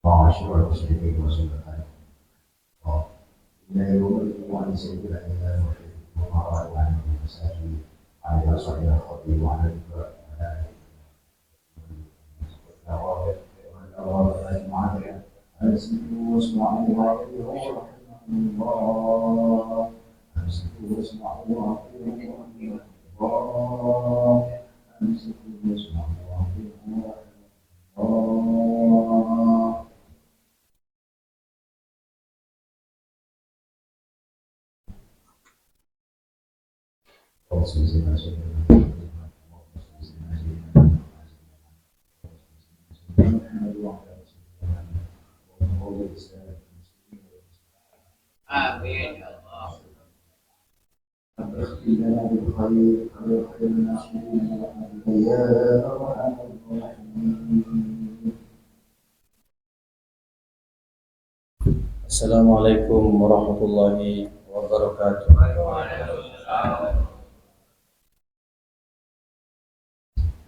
وعاشر المسلمين وسنة لا يوم عن سيد الأئمة والمعارض عن المساجد عن يصل إلى الخطيب وعن الروابط أجمعين أنصتوا واسمعوا وأطيعوا رحمكم الله أنصتوا واسمعوا وأطيعوا رحمكم الله أنصتوا واسمعوا وأطيعوا رحمكم الله. آمين يا الله. اختنا بالخير خير الناصرين برحمتك يا ارحم الراحمين. Assalamualaikum warahmatullahi wabarakatuh.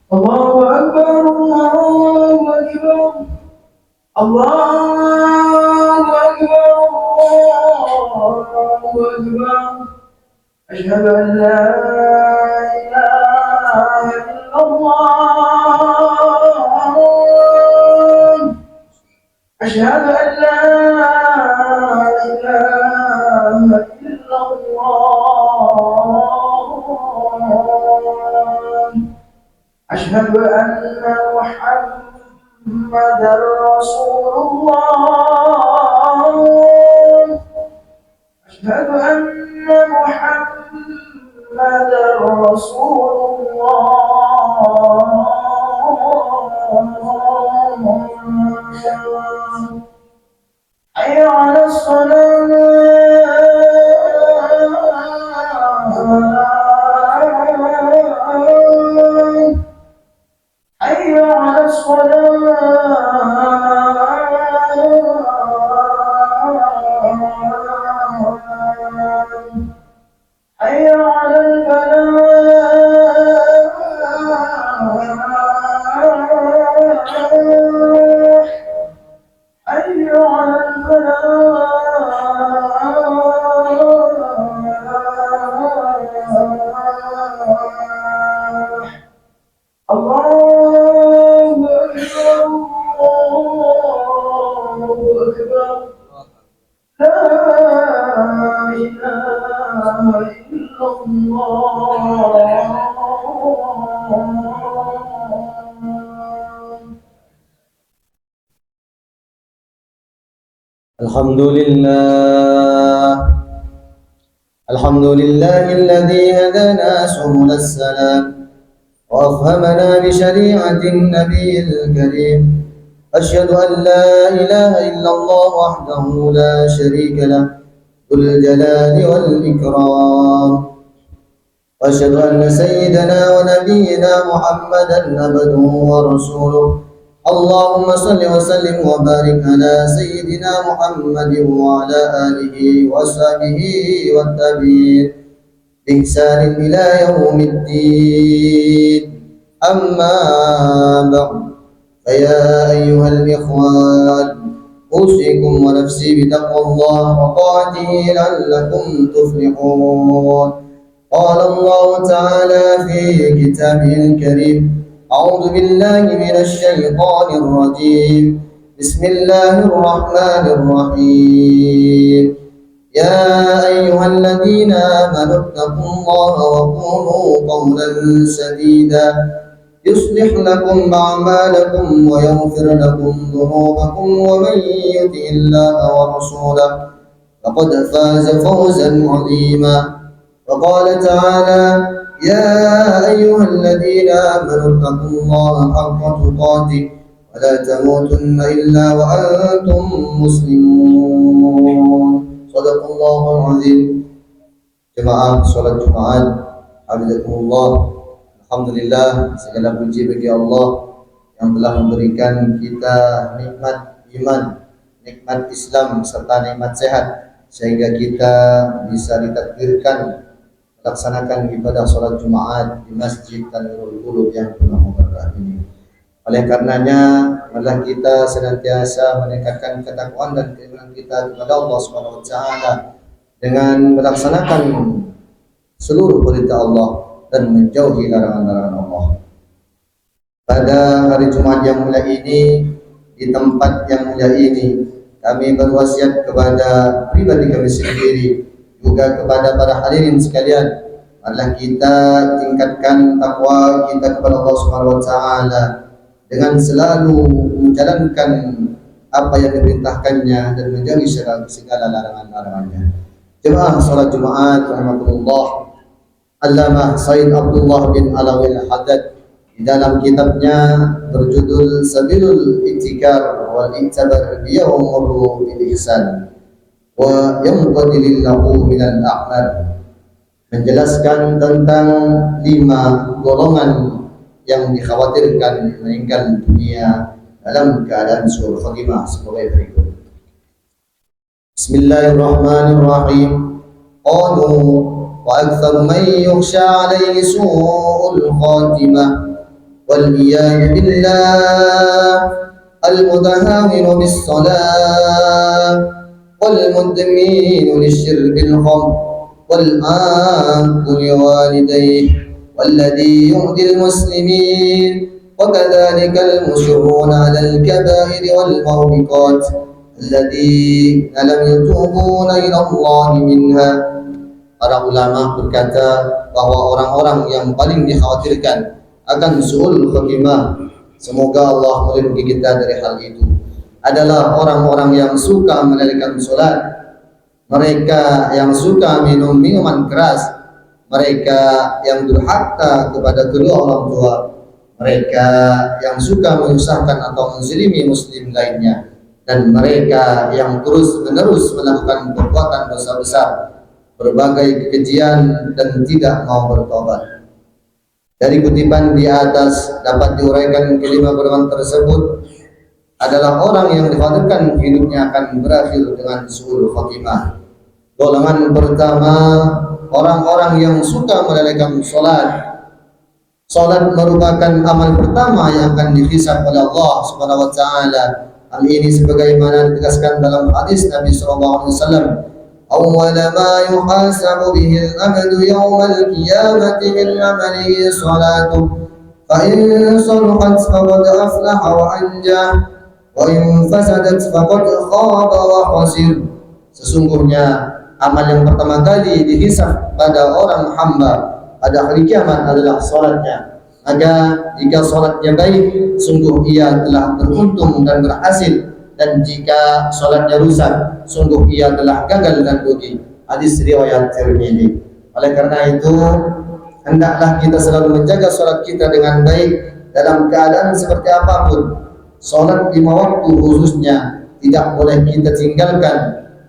Allahu Akbar, Allahu Akbar, Allahu Akbar, Allahu Akbar. Asyhadu an la ilaha illallah. Asyhadu an la ilaha illallah. أشهد أن محمدا رسول الله. أشهد أن محمدا رسول الله. حي على الصلاة. حي على الصلاة. حي على الفلاح. حي على الفلاح. الله أكبر، الله أكبر، لا إله إلا الله. الحمد لله الذي هدانا سبل السلام وأفهمنا بشريعة النبي الكريم. أشهد أن لا إله إلا الله وحده لا شريك له ذو الجلال والإكرام. وأشهد أن سيدنا ونبينا محمدا عبده ورسوله. اللهم صل وسلم وبارك على سيدنا محمد وعلى آله وصحبه والتابعين بإحسان إلى يوم الدين. أما بعد، فيا أيها الإخوان، أوصيكم ونفسي بتقوى الله وطاعته لعلكم تفلحون. قال الله تعالى في كتابه الكريم: أعوذ بالله من الشيطان الرجيم. بسم الله الرحمن الرحيم. يا أيها الذين آمنوا اتقوا الله وقولوا قولا سديدا يصلح لكم أعمالكم ويغفر لكم ذنوبكم، ومن يطع الله ورسوله فقد فاز فوزا عظيما. وقال تعالى: يا أيها الذين آمنوا اتقوا الله حق تقاته ولا تموتن إلا وأنتم مسلمون. صدق الله العظيم. Jemaah sholat Jumat, hafizakumullah. Alhamdulillah, segala puji bagi Allah yang telah memberikan kita nikmat iman, nikmat Islam serta nikmat sehat, sehingga kita bisa ditakdirkan melaksanakan ibadah sholat Jumat di Masjid Tanwirul Qulub yang penuh berkah ini. Oleh karenanya, marilah kita senantiasa meningkatkan ketakwaan dan keimanan kita kepada Allah Subhanahu wa taala dengan melaksanakan seluruh perintah Allah dan menjauhi larangan-larangan Allah. Pada hari Jumat yang mulia ini, di tempat yang mulia ini, kami berwasiat kepada pribadi kami sendiri, juga kepada para hadirin sekalian, marilah kita tingkatkan takwa kita kepada Allah Subhanahu wa taala dengan selalu menjalankan apa yang diperintahkannya dan menjauhi segala larangan-larangannya. Jemaah salat Jumat rahimakumullah, Allamah Said Abdullah bin Alawil Haddad di dalam kitabnya berjudul Sabilul Ittikar wal I'tabar biyawmur bil ihsan wa yanqadi lahu minal a'mal, menjelaskan tentang 5 golongan yang dikhawatirkan meninggal dunia dalam keadaan suul khatimah sebagai berikut. Bismillahirrahmanirrahim. Qalu wa aktsaru man yukhsha 'alaihi su'ul khatimah wal iyad billah al-mutahawiru bis salah wal mudminu lisyirbil khamr wal aqu liwalidayhi والذي يؤذي المسلمين وكذلك المصرون على الكبائر والموبقات الذين لم يتوبون إلى الله منها. Para ulama berkata bahwa orang-orang yang paling dikhawatirkan akan su'ul khatimah, semoga Allah melindungi kita dari hal itu, adalah orang-orang yang suka melalaikan sholat, mereka yang suka minum minuman keras, mereka yang durhaka kepada kedua orang tua, mereka yang suka menyusahkan atau menzalimi muslim lainnya, dan mereka yang terus-menerus melakukan perbuatan dosa besar, berbagai kekejian dan tidak mau bertobat. Dari kutipan di atas dapat diuraikan kelima golongan tersebut adalah orang yang dikhawatirkan hidupnya akan berakhir dengan su'ul khatimah. Golongan pertama, orang-orang yang suka melalaikan sholat. Sholat merupakan amal pertama yang akan dihisab oleh Allah Subhanahu wa taala. Hal ini sebagaimana ditegaskan dalam hadis Nabi sallallahu alaihi wasallam, "Awwal ma yuhasabu bihi al-'abdu yawm al-qiyamati min 'amalihi salatuh, fa in salahat faqad aflaha wa anjah, wa in fasadat faqad khaba wa khasir." Sesungguhnya amal yang pertama kali dihisab pada orang hamba pada hari kiamat adalah sholatnya. Maka jika sholatnya baik, sungguh ia telah beruntung dan berhasil, dan jika sholatnya rusak, sungguh ia telah gagal dan rugi. Hadis riwayat Tirmidzi. Oleh karena itu, hendaklah kita selalu menjaga sholat kita dengan baik dalam keadaan seperti apapun. Sholat 5 waktu khususnya tidak boleh kita tinggalkan.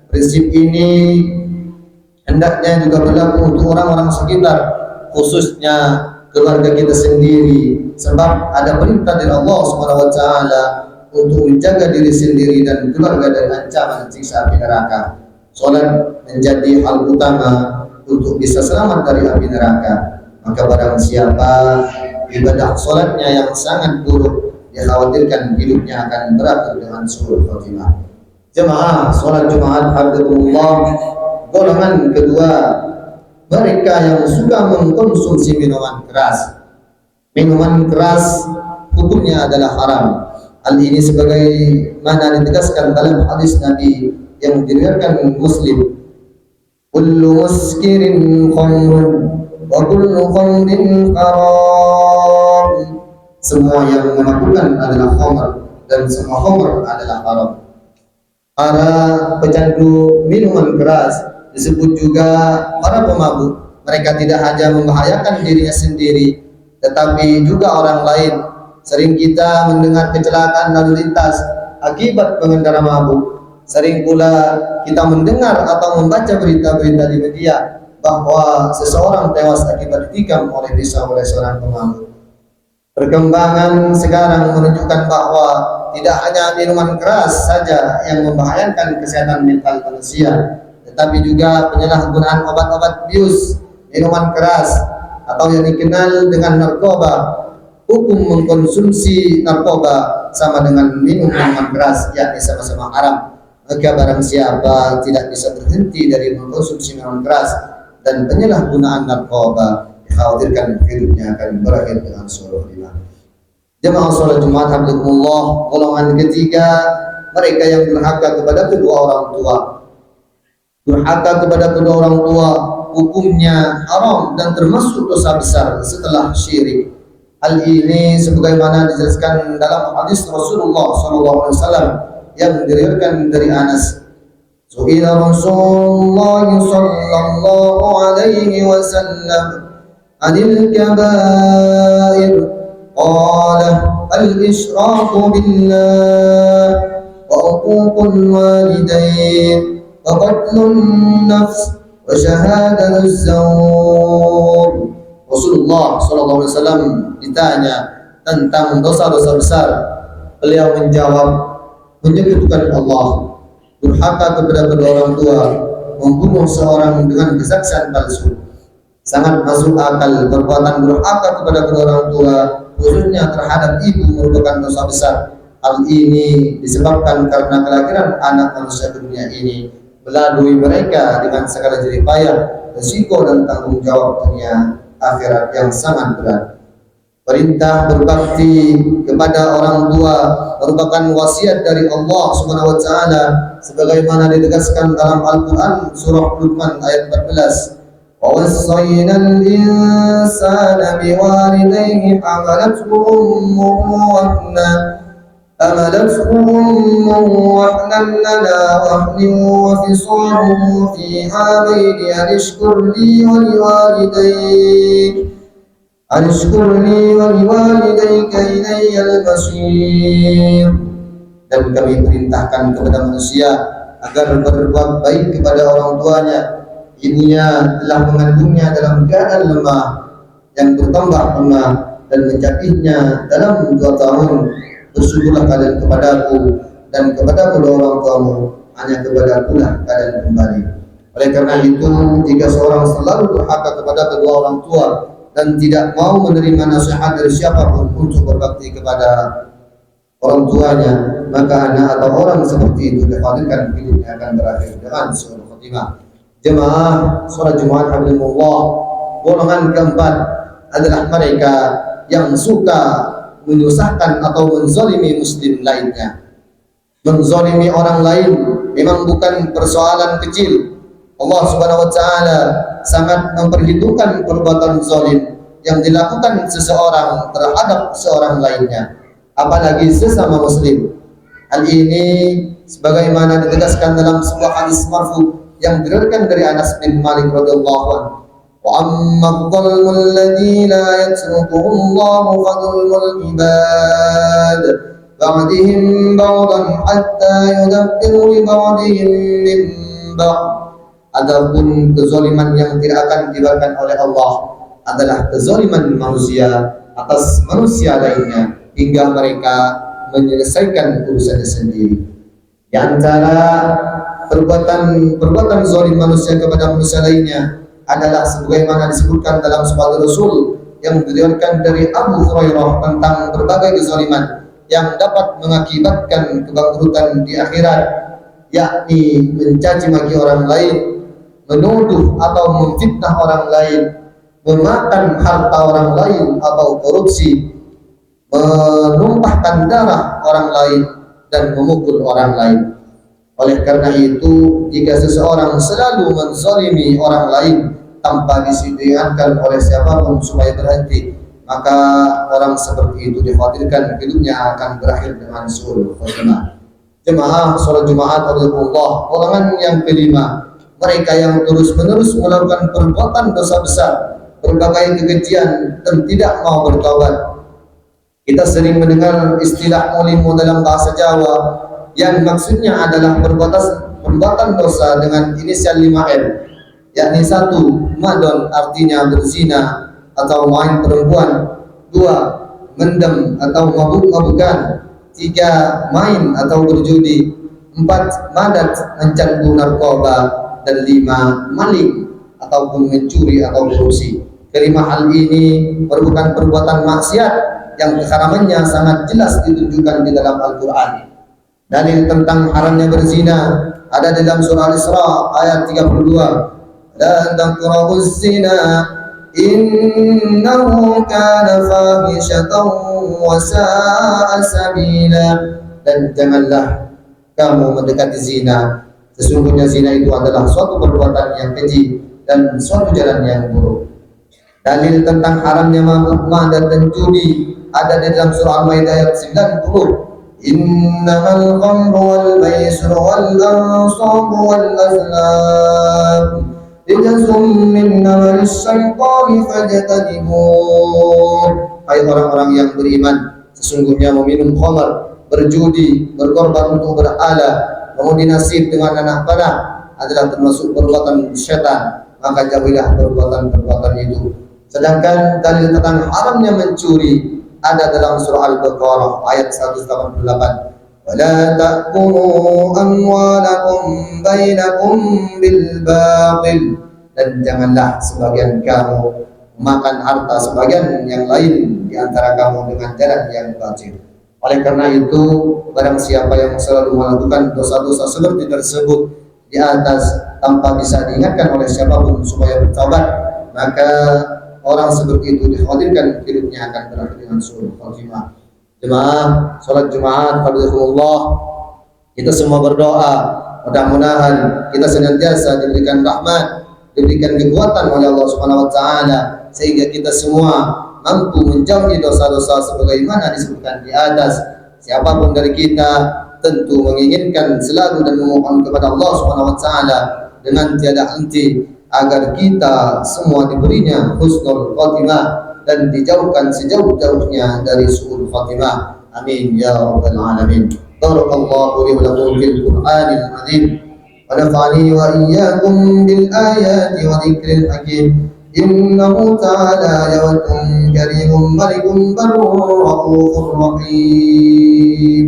Prinsip ini hendaknya juga berlaku untuk orang-orang sekitar, khususnya keluarga kita sendiri, sebab ada perintah dari Allah Subhanahu wa taala untuk menjaga diri sendiri dan keluarga dari ancaman siksa api neraka. Salat menjadi hal utama untuk bisa selamat dari api neraka. Maka barang siapa ibadah salatnya yang sangat buruk, dikhawatirkan hidupnya akan berakhir dengan su'ul khatimah. Jemaah salat Jumat hafizahullah, golongan kedua, mereka yang suka mengkonsumsi minuman keras. Minuman keras hukumnya adalah haram. Hal ini sebagaimana ditegaskan dalam hadis Nabi yang diriwayatkan Muslim, kullu muskirin khamrun wa kullu khamrin haram. Semua yang memabukkan adalah khamr dan semua khamr adalah haram. Para pecandu minuman keras disebut juga para pemabuk. Mereka tidak hanya membahayakan dirinya sendiri, tetapi juga orang lain. Sering kita mendengar kecelakaan lalu lintas akibat pengendara mabuk. Sering pula kita mendengar atau membaca berita-berita di media bahwa seseorang tewas akibat ditikam oleh pisau oleh seorang pemabuk. Perkembangan sekarang menunjukkan bahwa tidak hanya minuman keras saja yang membahayakan kesehatan mental manusia, tetapi juga penyalahgunaan obat-obat bius, minuman keras, atau yang dikenal dengan narkoba, hukum mengkonsumsi narkoba sama dengan minum minuman keras, yakni sama-sama haram. Maka barang siapa tidak bisa berhenti dari mengkonsumsi minuman keras dan penyalahgunaan narkoba, dikhawatirkan hidupnya akan berakhir dengan suul khotimah. Jemaah salat Jumat Alhamdulillah, golongan ketiga mereka yang durhaka kepada kedua orang tua. Durhaka kepada kedua orang tua hukumnya haram dan termasuk dosa besar setelah syirik. Hal ini sebagaimana dijelaskan dalam hadis Rasulullah SAW yang diriwayatkan dari Anas. Su'ila Rasulullah sallallahu alaihi wasallam 'anil kabair qala al-isyraku billah wa uququl walidain wa qatlun nafs wa syahadatul zur. Rasulullah SAW ditanya tentang dosa-dosa besar. Beliau menjawab, menyekutukan Allah, durhaka kepada kedua orang tua, membunuh seorang dengan kesaksian palsu. Sangat masuk akal perbuatan durhaka kepada kedua orang tua, khususnya terhadap ibu, merupakan dosa besar. Hal ini disebabkan karena kelahiran anak manusia ke dunia ini melalui mereka dengan segala jerih payah, resiko dan tanggung jawab dunia akhirat yang sangat berat. Perintah berbakti kepada orang tua merupakan wasiat dari Allah Subhanahu wa taala sebagaimana ditegaskan dalam Al-Qur'an surah Luqman ayat 14. Wa wasaynal insana biwalidayhi hamalathu ummuhu wahnan ala wahnin wa fisaluhu fi amaini an ishkur li wa liwalidayka ilayyal masir. Dan kami perintahkan kepada manusia agar berbuat baik kepada orang tuanya. Ibunya telah mengandungnya dalam keadaan lemah yang bertambah lemah dan menjadinya dalam 2 tahun. Bersyukurlah kalian kepadaku dan kepada kedua orang tuamu, hanya kepadaku lah kalian kembali. Oleh karena itu, jika seorang selalu durhaka kepada kedua orang tua dan tidak mau menerima nasihat dari siapapun untuk berbakti kepada orang tuanya, maka anak atau orang seperti itu dikhawatirkan hidupnya akan berakhir dengan suul khotimah. Jemaah salat Jumat Alhamdulillah, golongan keempat adalah mereka yang suka menyusahkan atau menzalimi muslim lainnya. Menzalimi orang lain memang bukan persoalan kecil. Allah Subhanahu wa taala sangat memperhitungkan perbuatan zalim yang dilakukan seseorang terhadap seorang lainnya, apalagi sesama muslim. Hal ini sebagaimana ditegaskan dalam sebuah hadis marfu yang diriwayatkan dari Anas bin Malik radhiyallahu anhu. Wa amma dhulmul ladzi la yatrukuhu Allah fa dhulmul ibad ba'dihim ba'dan hatta yudabbiru li ba'dihim min ba'd. Adapun kezaliman yang tidak akan dibiarkan oleh Allah adalah kezaliman manusia atas manusia lainnya hingga mereka menyelesaikan urusannya sendiri. Di antara perbuatan zalim manusia kepada manusia lainnya adalah sebagaimana disebutkan dalam sebuah Rasul yang diriwayatkan dari Abu Hurairah tentang berbagai kezaliman yang dapat mengakibatkan kebangkrutan di akhirat, yakni mencaci maki orang lain, menuduh atau memfitnah orang lain, memakan harta orang lain atau korupsi, menumpahkan darah orang lain dan memukul orang lain. Oleh karena itu, jika seseorang selalu menzalimi orang lain tanpa disediakan oleh siapapun supaya berhenti, maka orang seperti itu dikhawatirkan hidupnya akan berakhir dengan suul khotimah. Jemaah salat Jumat Alhamdulillah, golongan yang kelima, mereka yang terus-menerus melakukan perbuatan dosa besar, berbagai kekejian dan tidak mau bertaubat. Kita sering mendengar istilah mulimu dalam bahasa Jawa yang maksudnya adalah perbuatan dosa dengan inisial 5M, yakni 1. Madon artinya berzina atau main perempuan, 2. Mendem atau mabuk-mabukan, 3. Main atau berjudi, 4. Madat mencandu narkoba, dan 5. Maling ataupun mencuri atau korupsi. Kelima hal ini merupakan perbuatan maksiat yang keharamannya sangat jelas ditunjukkan di dalam Al-Quran. Dalil tentang haramnya berzina ada dalam surah Al-Isra ayat 32. La taqrabuz zina innahu kana fahishatan wa sa'a sabila. Dan janganlah kamu mendekati zina. Sesungguhnya zina itu adalah suatu perbuatan yang keji dan suatu jalan yang buruk. Dalil tentang haramnya mabuk dan judi ada di dalam surah Al-Maidah ayat 90. Innamal khamru wal maisru wal ansabu wal azlam rijzum min amalis syaitani fajtanibuh. Hai orang-orang yang beriman, sesungguhnya meminum khamar, berjudi, berkorban untuk berhala, mengundi nasib dengan anak panah adalah termasuk perbuatan syaitan, maka jauhilah perbuatan-perbuatan itu. Sedangkan dalil tentang haramnya mencuri ada dalam surah Al-Baqarah ayat 188. Wala ta'kulu amwalakum bainakum bil batil. Dan janganlah sebagian kamu makan harta sebagian yang lain di antara kamu dengan jalan yang batil. Oleh karena itu, barang siapa yang selalu melakukan dosa-dosa seperti tersebut di atas tanpa bisa diingatkan oleh siapapun supaya bertobat, maka orang seperti itu dikhawatirkan hidupnya akan berakhir dengan suul khatimah. Jemaah salat Jumat, fardhullah, kita semua berdoa mudah-mudahan kita senantiasa diberikan rahmat, diberikan kekuatan oleh Allah Subhanahu wa taala sehingga kita semua mampu menjauhi dosa-dosa sebagaimana disebutkan di atas. Siapapun dari kita tentu menginginkan selalu dan memohon kepada Allah Subhanahu wa taala dengan tiada henti agar kita semua diberinya husnul khatimah dan dijauhkan sejauh-jauhnya dari su'ul khatimah. Amin ya rabbal alamin. Barakallahu li wa lakum fil Qur'anil azim wa nafa'ani wa iyyakum bil ayati wa dzikril hakim. Innahu ta'ala yawaddun karimun malikun barrun rahim.